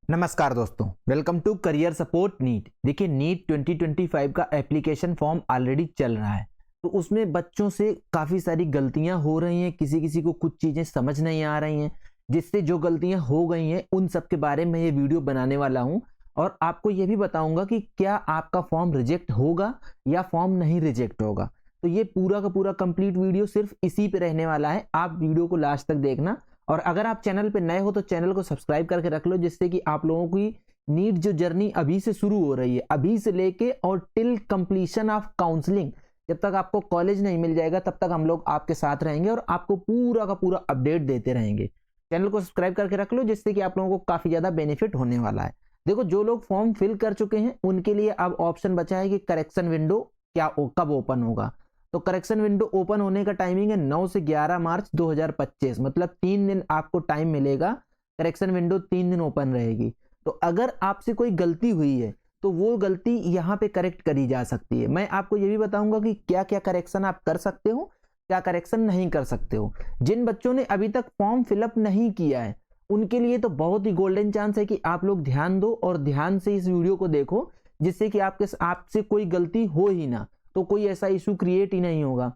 नमस्कार दोस्तों, welcome to career support NEET. देखिए, नीट 2025 का एप्लीकेशन फॉर्म ऑलरेडी चल रहा है, तो उसमें बच्चों से काफ़ी सारी गलतियां हो रही हैं। किसी को कुछ चीज़ें समझ नहीं आ रही हैं, जिससे जो गलतियां हो गई हैं उन सब के बारे में ये वीडियो बनाने वाला हूं। और आपको ये भी बताऊंगा कि क्या आपका फॉर्म रिजेक्ट होगा या फॉर्म नहीं रिजेक्ट होगा। तो ये पूरा का पूरा कंप्लीट वीडियो सिर्फ इसी पे रहने वाला है। आप वीडियो को लास्ट तक देखना, और अगर आप चैनल पे नए हो तो चैनल को सब्सक्राइब करके रख लो, जिससे कि आप लोगों की नीट जो जर्नी अभी से शुरू हो रही है, अभी से लेके और टिल कंप्लीशन ऑफ काउंसलिंग, जब तक आपको कॉलेज नहीं मिल जाएगा तब तक हम लोग आपके साथ रहेंगे और आपको पूरा का पूरा अपडेट देते रहेंगे। चैनल को सब्सक्राइब करके रख लो, जिससे कि आप लोगों को काफी ज्यादा बेनिफिट होने वाला है। देखो, जो लोग फॉर्म फिल कर चुके हैं उनके लिए अब ऑप्शन बचा है कि करेक्शन विंडो कब ओपन होगा। तो करेक्शन विंडो ओपन होने का टाइमिंग है 9 से 11 मार्च 2025, मतलब 3 दिन आपको टाइम मिलेगा। करेक्शन विंडो 3 दिन ओपन रहेगी। तो अगर आपसे कोई गलती हुई है तो वो गलती यहाँ पे करेक्ट करी जा सकती है। मैं आपको ये भी बताऊंगा कि क्या क्या करेक्शन आप कर सकते हो, क्या करेक्शन नहीं कर सकते हो। जिन बच्चों ने अभी तक फॉर्म फिलअप नहीं किया है उनके लिए तो बहुत ही गोल्डन चांस है कि आप लोग ध्यान दो और ध्यान से इस वीडियो को देखो, जिससे कि आपसे कोई गलती हो ही ना, तो कोई ऐसा इशू क्रिएट ही नहीं होगा।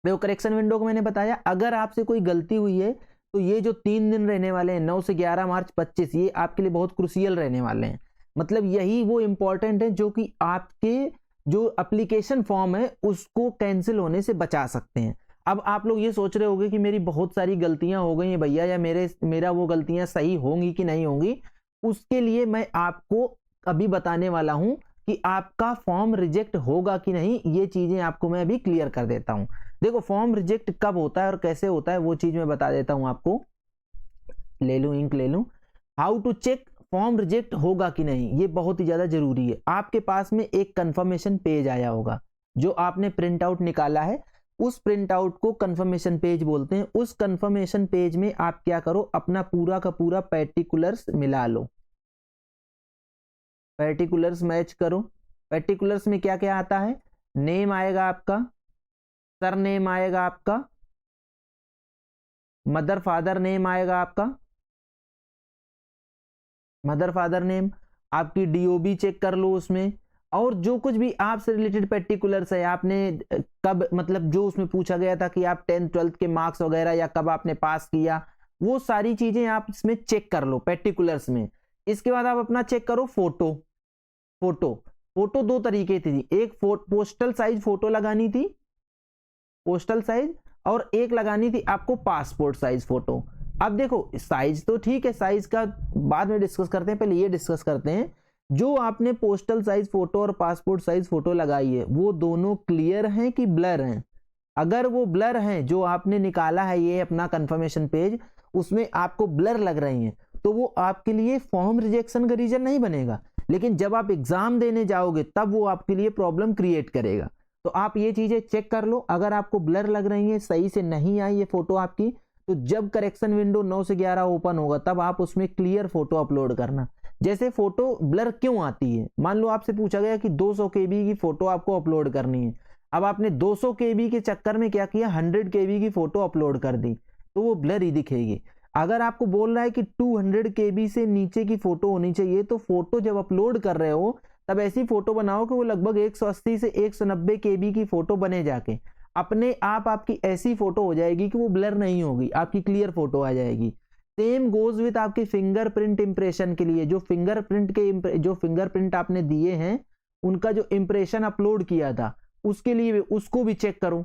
देखो, करेक्शन विंडो को मैंने बताया, अगर आपसे कोई गलती हुई है तो ये जो 3 दिन रहने वाले हैं 9 से 11 मार्च 25, ये आपके लिए बहुत क्रूशियल रहने वाले हैं। मतलब यही वो इंपॉर्टेंट है जो कि आपके जो एप्लीकेशन फॉर्म है उसको कैंसिल होने से बचा सकते हैं। अब आप लोग ये सोच रहे होंगे कि मेरी बहुत सारी गलतियां हो गई हैं भैया, या मेरा वो गलतियां सही होंगी कि नहीं होंगी। उसके लिए मैं आपको अभी बताने वाला हूं कि आपका फॉर्म रिजेक्ट होगा कि नहीं। ये चीजें आपको मैं अभी क्लियर कर देता हूं। देखो, फॉर्म रिजेक्ट कब होता है और कैसे होता है वो चीज मैं बता देता हूं आपको। ले लूं, इंक ले लूं। How to check form reject होगा कि नहीं, ये बहुत ही ज्यादा जरूरी है। आपके पास में एक कंफर्मेशन पेज आया होगा जो आपने प्रिंट आउट निकाला है, उस प्रिंट आउट को कंफर्मेशन पेज बोलते हैं। उस कंफर्मेशन पेज में आप क्या करो, अपना पूरा का पूरा पर्टिकुलर्स मिला लो, पर्टिकुलर्स मैच करो। पर्टिकुलर्स में क्या क्या आता है, नेम आएगा आपका, सर नेम आएगा आपका, मदर फादर नेम आएगा आपका, मदर फादर नेम, आपकी डीओबी चेक कर लो उसमें, और जो कुछ भी आपसे रिलेटेड पर्टिकुलर्स है, आपने कब, मतलब जो उसमें पूछा गया था कि आप 10th 12th के मार्क्स वगैरह या कब आपने पास किया, वो सारी चीजें आप इसमें चेक कर लो पर्टिकुलर्स में। इसके बाद आप अपना चेक करो फोटो। फोटो फोटो दो तरीके थी, एक पोस्टल साइज फोटो लगानी थी, पोस्टल साइज, और एक लगानी थी आपको पासपोर्ट साइज फोटो। अब देखो, साइज तो ठीक है, साइज का बाद में डिस्कस करते हैं, पहले ये डिस्कस करते हैं। जो आपने पोस्टल साइज फोटो और पासपोर्ट साइज फोटो लगाई है वो दोनों क्लियर हैं कि ब्लर हैं। अगर वो ब्लर हैं, जो आपने निकाला है ये अपना कंफर्मेशन पेज, उसमें आपको ब्लर लग रही हैं, तो वो आपके लिए फॉर्म रिजेक्शन का रीजन नहीं बनेगा। लेकिन जब आप एग्जाम देने जाओगे तब वो आपके लिए प्रॉब्लम क्रिएट करेगा। तो आप ये चीजें चेक कर लो। अगर आपको ब्लर लग रही है, सही से नहीं आई ये फोटो आपकी, तो जब करेक्शन विंडो 9 से 11 ओपन होगा तब आप उसमें क्लियर फोटो अपलोड करना। जैसे फोटो ब्लर क्यों आती है, मान लो आपसे पूछा गया कि 200 KB की फोटो आपको अपलोड करनी है। अब आपने 200 KB के चक्कर में क्या किया, 100 KB की फोटो अपलोड कर दी, तो वो ब्लर ही दिखेगी। अगर आपको बोल रहा है कि 200 KB से नीचे की फोटो होनी चाहिए, तो फोटो जब अपलोड कर रहे हो तब ऐसी फोटो बनाओ कि वो लगभग 180 से 190 KB की फोटो बने, जाके अपने आप आपकी ऐसी फोटो हो जाएगी कि वो ब्लर नहीं होगी, आपकी क्लियर फोटो आ जाएगी। सेम गोज विथ आपके फिंगरप्रिंट इंप्रेशन के लिए। जो फिंगरप्रिंट आपने दिए हैं, उनका जो इंप्रेशन अपलोड किया था, उसके लिए उसको भी चेक करो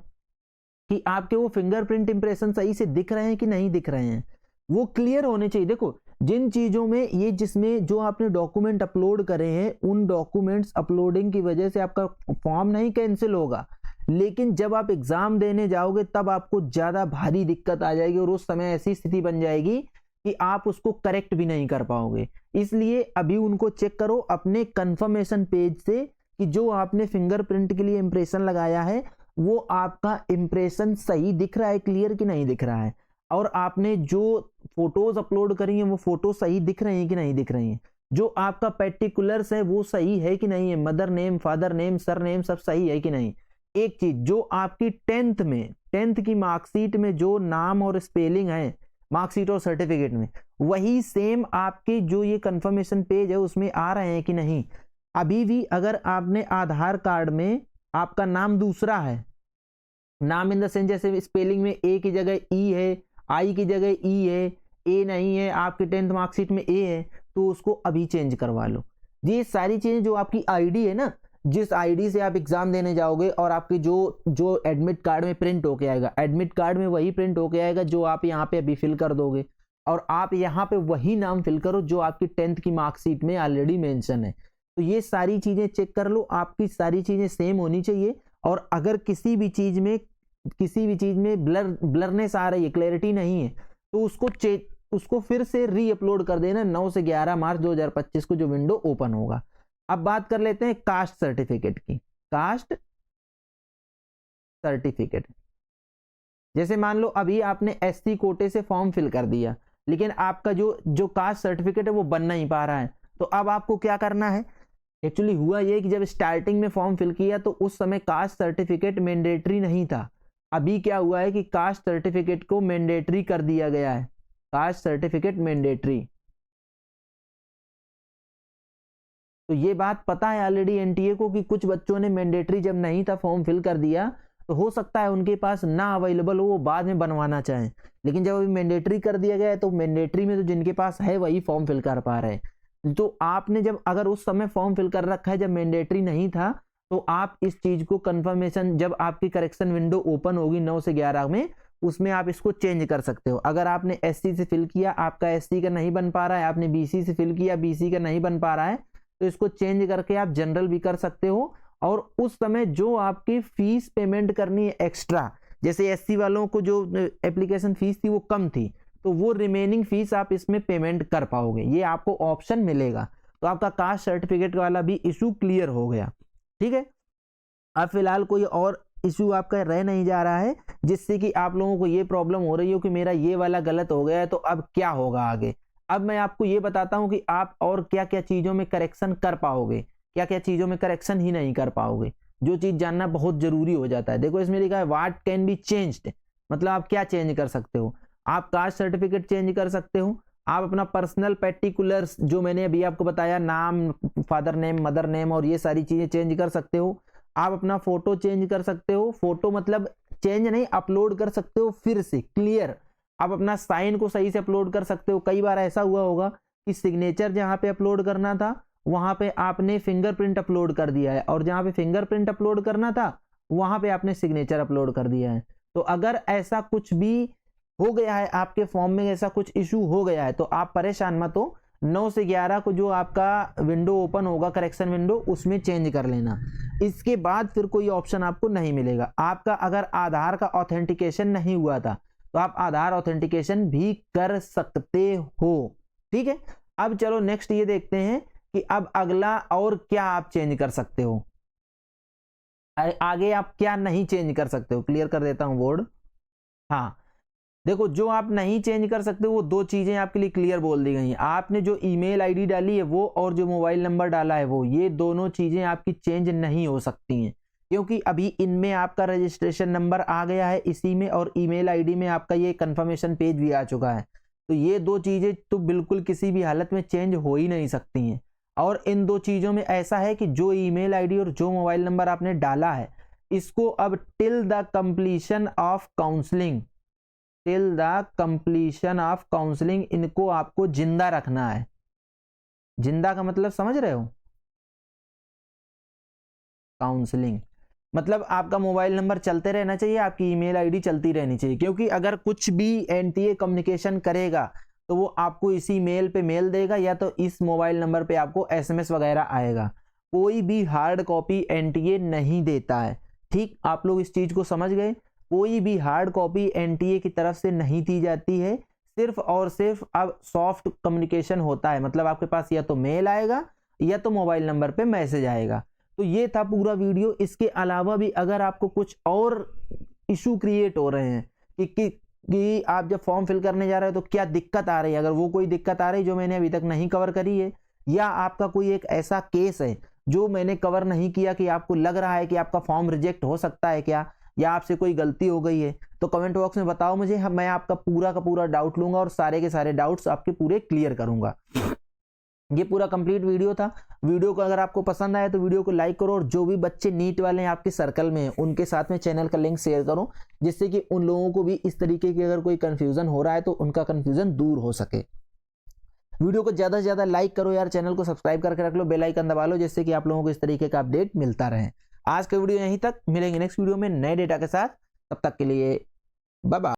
कि आपके वो फिंगरप्रिंट इंप्रेशन सही से दिख रहे हैं कि नहीं दिख रहे हैं, वो क्लियर होने चाहिए। देखो, जिन चीजों में ये, जिसमें जो आपने डॉक्यूमेंट अपलोड करे हैं, उन डॉक्यूमेंट्स अपलोडिंग की वजह से आपका फॉर्म नहीं कैंसिल होगा, लेकिन जब आप एग्जाम देने जाओगे तब आपको ज्यादा भारी दिक्कत आ जाएगी और उस समय ऐसी स्थिति बन जाएगी कि आप उसको करेक्ट भी नहीं कर पाओगे। इसलिए अभी उनको चेक करो अपने कंफर्मेशन पेज से कि जो आपने फिंगरप्रिंट के लिए इंप्रेशन लगाया है वो आपका इंप्रेशन सही दिख रहा है, क्लियर कि नहीं दिख रहा है, और आपने जो फोटोज अपलोड करी हैं वो फोटो सही दिख रही हैं कि नहीं दिख रही हैं, जो आपका पर्टिकुलर्स है वो सही है कि नहीं है, mother name, father name, sir name सब सही है कि नहीं। एक चीज, जो आपकी 10th की मार्कशीट में जो नाम और स्पेलिंग है, मार्कशीट और सर्टिफिकेट में, वही सेम आपके जो ये कंफर्मेशन पेज है उसमें आ रहे हैं कि नहीं। अभी भी अगर आपने आधार कार्ड में आपका नाम दूसरा है, नाम इन द सेंस जैसे स्पेलिंग में ए की जगह ई है, आई की जगह ई है, ए नहीं है, आपके 10th मार्कशीट में ए है, तो उसको अभी चेंज करवा लो। ये सारी चीजें जो आपकी आईडी है ना, जिस आईडी से आप एग्जाम देने जाओगे और आपके जो एडमिट कार्ड में प्रिंट होके आएगा, एडमिट कार्ड में वही प्रिंट होके आएगा जो आप यहाँ पे अभी फिल कर दोगे, और आप यहाँ पे वही नाम फिल करो जो आपकी 10th की मार्कशीट में ऑलरेडी मेंशन है। तो ये सारी चीजें चेक कर लो, आपकी सारी चीजें सेम होनी चाहिए। और अगर किसी भी चीज में ब्लरनेस आ रही है, क्लैरिटी नहीं है, तो उसको फिर से री अपलोड कर देना 9 से 11 मार्च 2025 को जो विंडो ओपन होगा। अब बात कर लेते हैं कास्ट सर्टिफिकेट की। कास्ट सर्टिफिकेट, जैसे मान लो अभी आपने एससी कोटे से फॉर्म फिल कर दिया, लेकिन आपका जो कास्ट सर्टिफिकेट है वो बन नहीं पा रहा है, तो अब आपको क्या करना है। एक्चुअली हुआ ये कि जब स्टार्टिंग में फॉर्म फिल किया तो उस समय कास्ट सर्टिफिकेट मैंडेटरी नहीं था। अभी क्या हुआ है कि कास्ट सर्टिफिकेट को मैंडेटरी कर दिया गया है। कास्ट सर्टिफिकेट मैंडेटरी, तो ये बात पता है ऑलरेडी एनटीए को कि कुछ बच्चों ने मैंडेटरी जब नहीं था फॉर्म फिल कर दिया, तो हो सकता है उनके पास ना अवेलेबल हो, वो बाद में बनवाना चाहें। लेकिन जब अभी मैंडेटरी कर दिया गया है तो मैंडेटरी में तो जिनके पास है वही फॉर्म फिल कर पा रहे हैं। तो आपने जब अगर उस समय फॉर्म फिल कर रखा है जब मैंडेटरी नहीं था, तो आप इस चीज को कंफर्मेशन जब आपकी करेक्शन विंडो ओपन होगी 9 से 11 में, उसमें आप इसको चेंज कर सकते हो। अगर आपने एससी से फिल किया, आपका एससी का नहीं बन पा रहा है, आपने बीसी से फिल किया, बीसी का नहीं बन पा रहा है, तो इसको चेंज करके आप जनरल भी कर सकते हो। और उस समय जो आपकी फीस पेमेंट करनी है एक्स्ट्रा, जैसे एससी वालों को जो एप्लीकेशन फीस थी वो कम थी, तो वो रिमेनिंग फीस आप इसमें पेमेंट कर पाओगे, ये आपको ऑप्शन मिलेगा। तो आपका कास्ट सर्टिफिकेट वाला भी इशू क्लियर हो गया। ठीक है, अब फिलहाल कोई और इशू आपका रह नहीं जा रहा है जिससे कि आप लोगों को ये प्रॉब्लम हो रही हो कि मेरा ये वाला गलत हो गया है, तो अब क्या होगा आगे। अब मैं आपको ये बताता हूं कि आप और क्या क्या चीजों में करेक्शन कर पाओगे, क्या क्या चीजों में करेक्शन ही नहीं कर पाओगे, जो चीज जानना बहुत जरूरी हो जाता है। देखो इसमें लिखा है व्हाट कैन बी चेंज्ड, मतलब आप क्या चेंज कर सकते हो। आप कास्ट सर्टिफिकेट चेंज कर सकते हो, आप अपना पर्सनल पर्टिकुलर्स जो मैंने अभी आपको बताया, नाम, फादर नेम, मदर नेम और ये सारी चीजें चेंज कर सकते हो। आप अपना फोटो चेंज कर सकते हो, फोटो मतलब चेंज नहीं, अपलोड कर सकते हो फिर से क्लियर। आप अपना साइन को सही से अपलोड कर सकते हो। कई बार ऐसा हुआ होगा कि सिग्नेचर जहां पे अपलोड करना था वहां पे आपने फिंगरप्रिंट अपलोड कर दिया है, और जहां पे फिंगरप्रिंट अपलोड करना था वहां पे आपने सिग्नेचर अपलोड कर दिया है। तो अगर ऐसा कुछ भी हो गया है, आपके फॉर्म में ऐसा कुछ इशू हो गया है, तो आप परेशान मत हो। 9 से 11 को जो आपका विंडो ओपन होगा करेक्शन विंडो, उसमें चेंज कर लेना। इसके बाद फिर कोई ऑप्शन आपको नहीं मिलेगा। आपका अगर आधार का ऑथेंटिकेशन नहीं हुआ था तो आप आधार ऑथेंटिकेशन भी कर सकते हो। ठीक है, अब चलो नेक्स्ट ये देखते हैं कि अब अगला और क्या आप चेंज कर सकते हो, आगे आप क्या नहीं चेंज कर सकते हो। क्लियर कर देता हूं बोर्ड। हाँ देखो, जो आप नहीं चेंज कर सकते वो दो चीजें आपके लिए क्लियर बोल दी गई हैं। आपने जो ईमेल आईडी डाली है वो और जो मोबाइल नंबर डाला है वो, ये दोनों चीजें आपकी चेंज नहीं हो सकती हैं, क्योंकि अभी इनमें आपका रजिस्ट्रेशन नंबर आ गया है इसी में, और ईमेल आईडी में आपका ये कंफर्मेशन पेज भी आ चुका है। तो ये दो चीजें तो बिल्कुल किसी भी हालत में चेंज हो ही नहीं सकती हैं। और इन दो चीजों में ऐसा है कि जो ईमेल आईडी और जो मोबाइल नंबर आपने डाला है, इसको अब till the completion of counselling, till the completion of counselling, इनको आपको जिंदा रखना है। जिंदा का मतलब समझ रहे हो, काउंसलिंग मतलब आपका मोबाइल नंबर चलते रहना चाहिए, आपकी ईमेल आईडी चलती रहनी चाहिए, क्योंकि अगर कुछ भी एनटीए कम्युनिकेशन करेगा तो वो आपको इसी मेल पे मेल देगा, या तो इस मोबाइल नंबर पे आपको एसएमएस वगैरह आएगा। कोई भी हार्ड कॉपी एनटीए नहीं देता है। ठीक, आप लोग इस चीज को समझ गए। कोई भी हार्ड कॉपी एनटीए की तरफ से नहीं दी जाती है, सिर्फ और सिर्फ अब सॉफ्ट कम्युनिकेशन होता है, मतलब आपके पास या तो मेल आएगा या तो मोबाइल नंबर पे मैसेज आएगा। तो ये था पूरा वीडियो। इसके अलावा भी अगर आपको कुछ और इशू क्रिएट हो रहे हैं कि आप जब फॉर्म फिल करने जा रहे हो तो क्या दिक्कत आ रही है, अगर वो कोई दिक्कत आ रही है जो मैंने अभी तक नहीं कवर करी है, या आपका कोई एक ऐसा केस है जो मैंने कवर नहीं किया कि आपको लग रहा है कि आपका फॉर्म रिजेक्ट हो सकता है क्या, या आपसे कोई गलती हो गई है, तो कमेंट बॉक्स में बताओ मुझे, मैं आपका पूरा का पूरा डाउट लूंगा और सारे के सारे डाउट्स आपके पूरे क्लियर करूंगा। ये पूरा कंप्लीट वीडियो था। वीडियो को अगर आपको पसंद आया तो वीडियो को लाइक करो, और जो भी बच्चे नीट वाले हैं आपके सर्कल में उनके साथ में चैनल का लिंक शेयर करो, जिससे कि उन लोगों को भी इस तरीके की अगर कोई कंफ्यूजन हो रहा है तो उनका कंफ्यूजन दूर हो सके। वीडियो को ज्यादा से ज्यादा लाइक करो यार, चैनल को सब्सक्राइब करके रख लो, बेल आइकन दबा लो, जिससे कि आप लोगों को इस तरीके का अपडेट मिलता रहे। आज का वीडियो यहीं तक, मिलेंगे नेक्स्ट वीडियो में नए डेटा के साथ, तब तक के लिए बाय बाय।